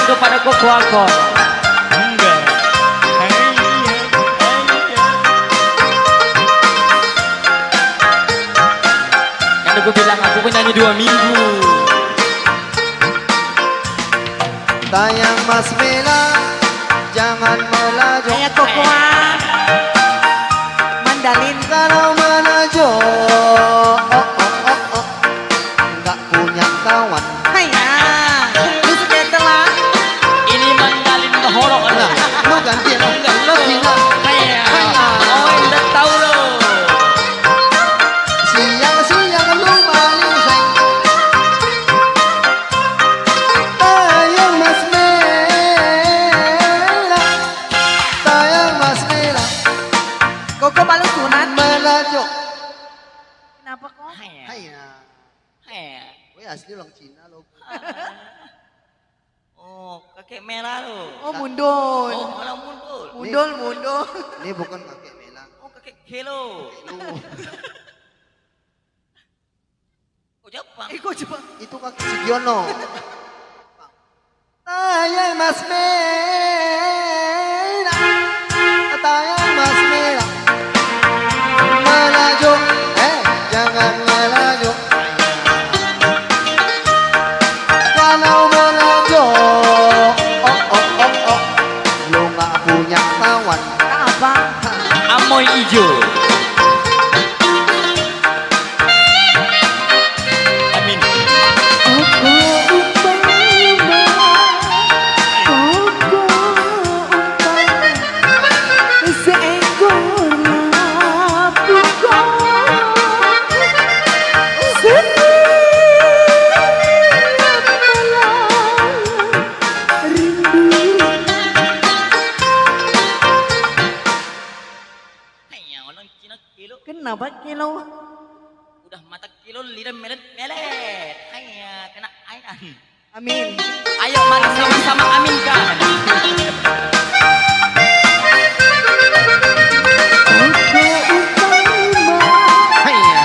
kepada Koko Ako. Enggak. Kan aku bilang aku penyanyi 2 minggu. Tayang Mas Mela, jangan melaju. Kayak Koko Mandalin. Kalau melaju, nggak punya kawan. Haya, lu sudah telah. Ini Mandalin Horok ada. Lu ganti lo, lo tinggal. Kayak. Oh, udah tahu lo. Siang-siang lu paling sayang. Tayang Mas Mela, tayang Mas Mela, Koko paling sunat. melaju. Kenapa kok? Haya. Haya, Haya. weh asli orang Cina lo. Oh, kakek merah lo. Oh mundul. Oh, malah mundur. Mundul. Ini bukan kakek Mela. Oh, kakek Kelo. Lu, Oh, Jepang. Kok coba. itu kakek Sugiono. Tayang Mas Mela, tayang Mas Mela, melaju, jangan melaju. Kalau melaju, lu nggak punya kawan. Apa? Amoy ijo. Amin. Hanya orang Cina Kelo. Kenapa kilo? Udah mata Kelo lidah melet. Hanya kena ainan. Amin. Ayo mari sama-sama aminkan. Hanya, hanya.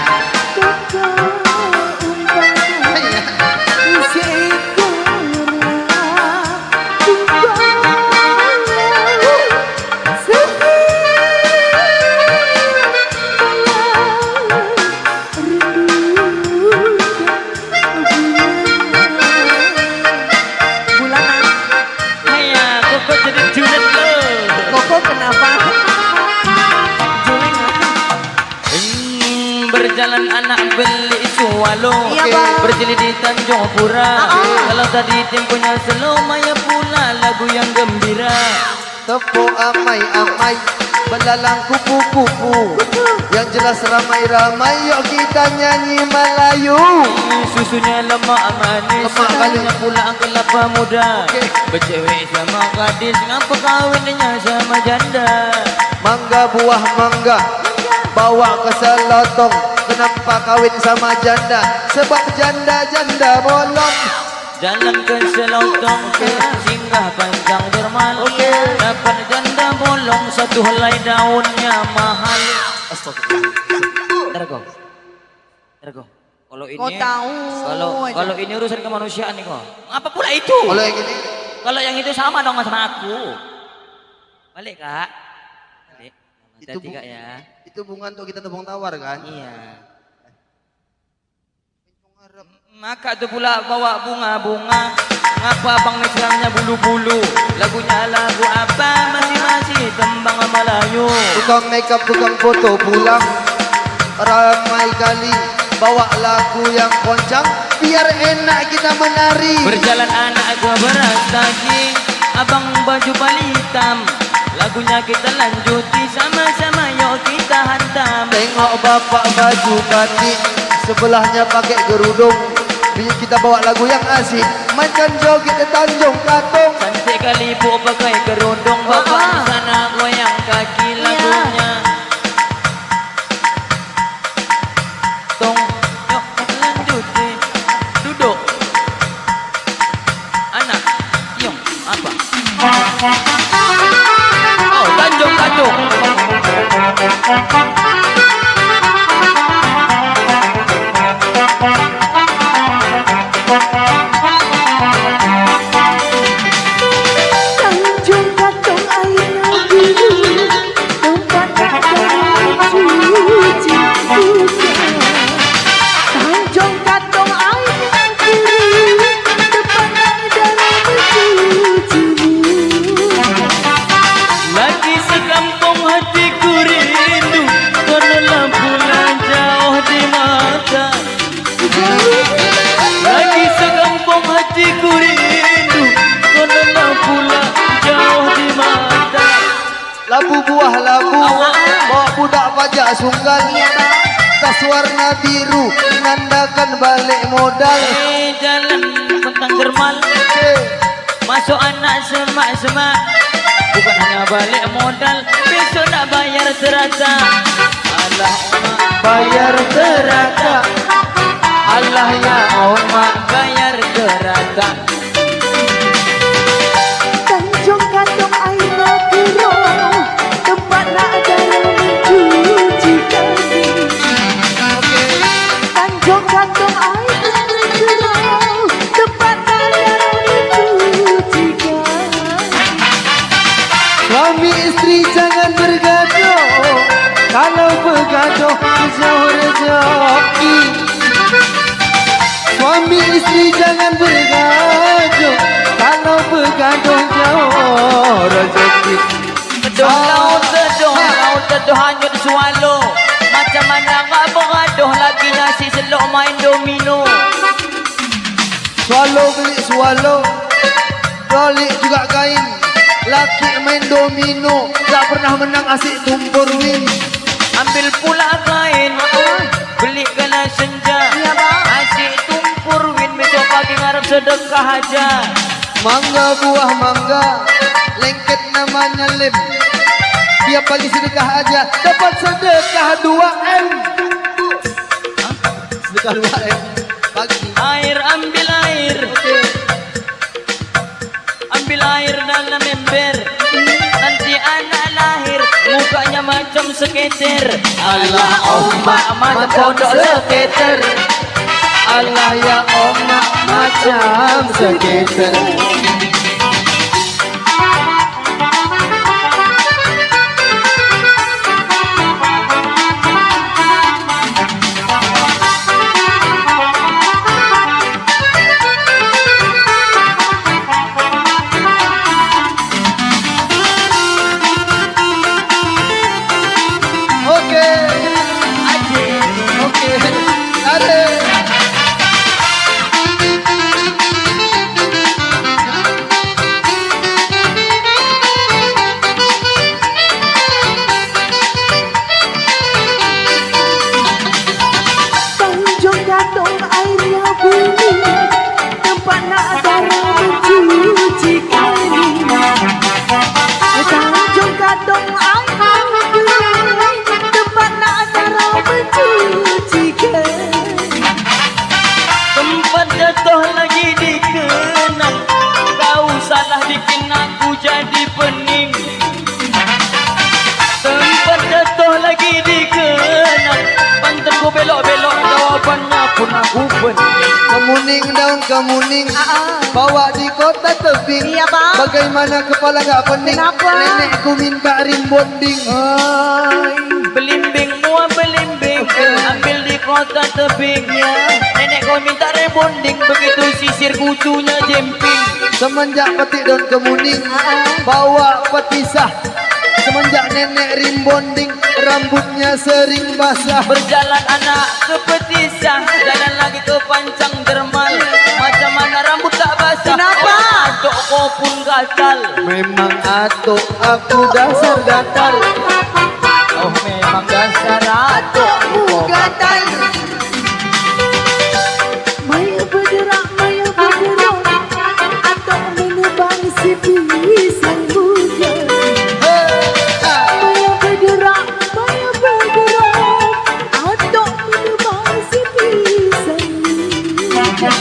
Bulanan. Hanya Koko jadi junet lo. Koko kenapa? Juleng. Berjalan anak beli sualo. Iya, Bang. Berjeli di Tanjung Pura. Kalau tadi temponya slow maya pula lagu yang gembira. Tepuk amai-amai, belalang kupu-kupu. Yang jelas ramai-ramai, yuk kita nyanyi Melayu. Susunya lemak manis. Lemak kali. Sarangnya pula kelapa muda. Oke. Bercewek sama gadis, ngapa kawinnya sama janda? Mangga buah mangga, bawa ke selotong. Kenapa kawin sama janda? Sebab janda-janda bolong. Jalan ke selotong, singgah panjang dermal. Dapat janda bolong, satu helai daunnya mahal. Astagfirullah. Tergo. Kalau ini, Kau tahu kalau aja. ini urusan kemanusiaan nih kok. Apa pula itu? Kalau yang ini, Kalau yang itu sama dong sama aku. Balik kak. Balik. Itu Hati-hati kak ya. itu bunga untuk kita tepung tawar kan? Iya. Maka tuh pula bawa bunga-bunga. Ngapa bang mesranya bulu-bulu? Lagunya lagu apa? Masih tembang Melayu. Tukang makeup, tukang foto pulang. Ramai kali bawa lagu yang koncang, biar enak kita menari. Berjalan anak gua beras daging, abang baju bali hitam. Lagunya kita lanjuti sama-sama, yuk kita hantam. Tengok bapak baju batik, sebelahnya pakai kerudung. Biar kita bawa lagu yang asik, macam joget di Tanjung Katong. Cantik kali bu pakai kerudung, bapak di sana goyang kaki lagunya. Tong, yuk kita lanjuti. Duduk. Anak, yuk apa? Oh, Tanjung Katong. labu buah labu. Bawa budak pajak sunggal. Tas warna biru menandakan balik modal. Jalan pentang dermal. Masuk anak semak-semak. Bukan hanya balik modal, besok nak bayar serata. Allah mak Bayar terata. Allah ya Allah. bayar serata. Tanjung Katong airnya biru, tempat nak ada mencuci kaki. Tanjung Katong airnya biru, tempat nak ada mencuci kaki. Suami istri jangan bergaduh. Kalau bergaduh jauh rezeki. Suami istri jangan bergaduh. Kalau bergaduh jauh rezeki. Laut teduh hanyut swallow. Macam mana ngak beraduh lagi nasi selok main domino. Swallow beli swallow. Rolik juga kain. Laki main domino. Tak pernah menang asik tumpur win. Ambil pula kain, beli kena senja. Asyik tumpur win, besok pagi ngarep sedekah aja. Mangga buah mangga. Lengket namanya lem. Tiap pagi sedekah aja. Dapat sedekah 2M. Sedekah 2M. Pagi. Air, ambil air. Ambil air dalam ember. Nanti anak lahir, mukanya macam seketer. Allah omak macam kodok seketer. Allah ya omak macam seketer. Tanjung Katong airnya biru, tempat nak ada mencuci kaki. Tanjung Katong airnya biru, tempat nak ada mencuci kaki. Tempat jatuh lagi dikenang. Kau salah bikin aku jadi pening. Tempat jatuh lagi dikenang. Pantanku belok-belok, jawabannya pun aku pening. Kemuning daun kemuning. Bawa di kota tebing. Iya, Bang. Bagaimana kepala gak pening? Kenapa? Nenekku minta rim bonding. Belimbing, mua belimbing. Ambil di kota tebing. Nenek kau minta rebonding. Begitu sisir kucunya jemping. Semenjak petik daun kemuning, bawa petisah. Semenjak nenek rim bonding, rambutnya sering basah. Berjalan anak ke petisah, jalan lagi ke pancang dermal. Macam mana rambut tak basah? Kenapa? Atuk kau pun gatal. Memang atuk aku dasar gatal. Oh memang dasar atuk kau Gatal. Maya bergerak, maya bergerak, atau menebang si pisang hujan. Maya bergerak, atau menebang si pisang hujan.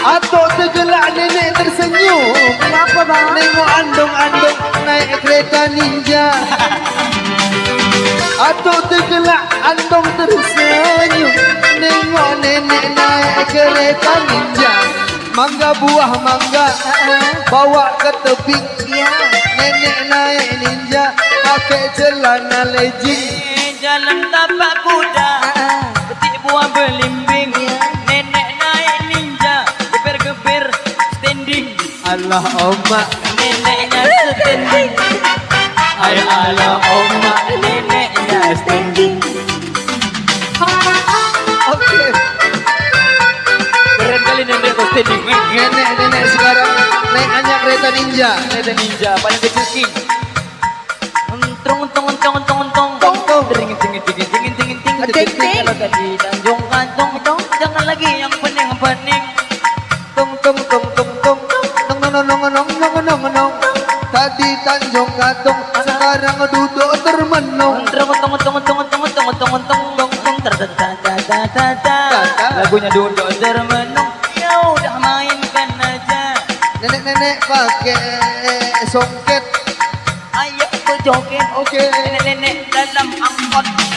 Atuk tergelak nenek tersenyum. Kenapa, Bang? Nengok andong-andong naik kereta ninja. Atuk tergelak andong tersenyum. Nengok nenek naik kereta ninja. Mangga buah mangga bawa ke tebing. Nenek naik ninja pakai celana legging. Jalan tapak kuda, petik buah belimbing. Nenek naik ninja, geber-geber standing. Allah omak. Neneknya standing. Ay Allah omak, neneknya standing. Oke. Keren kali nenek kau standing. Nenek sekarang naik hanya kereta ninja. Kereta ninja paling kecil king. Trung tung tung tung tung Tung, tung. Ding ding ding ding ding ding ding Ding, ding. Kalau tadi Tanjung Kantong tung jangan lagi yang pening-pening. Tung tung tung tung tung. Nong nong nong nong nong nong nong. Tadi Tanjung Katong, sekarang duduk termenung. Tung tung tung tung tung tung tung tung tung tung ta-ta-ta-ta-ta-ta. Lagunya duduk termenung. Ya udah mainkan aja. Nenek-nenek pakai songket. Ayo berjoget. Oke. Nenek-nenek dalam angkot.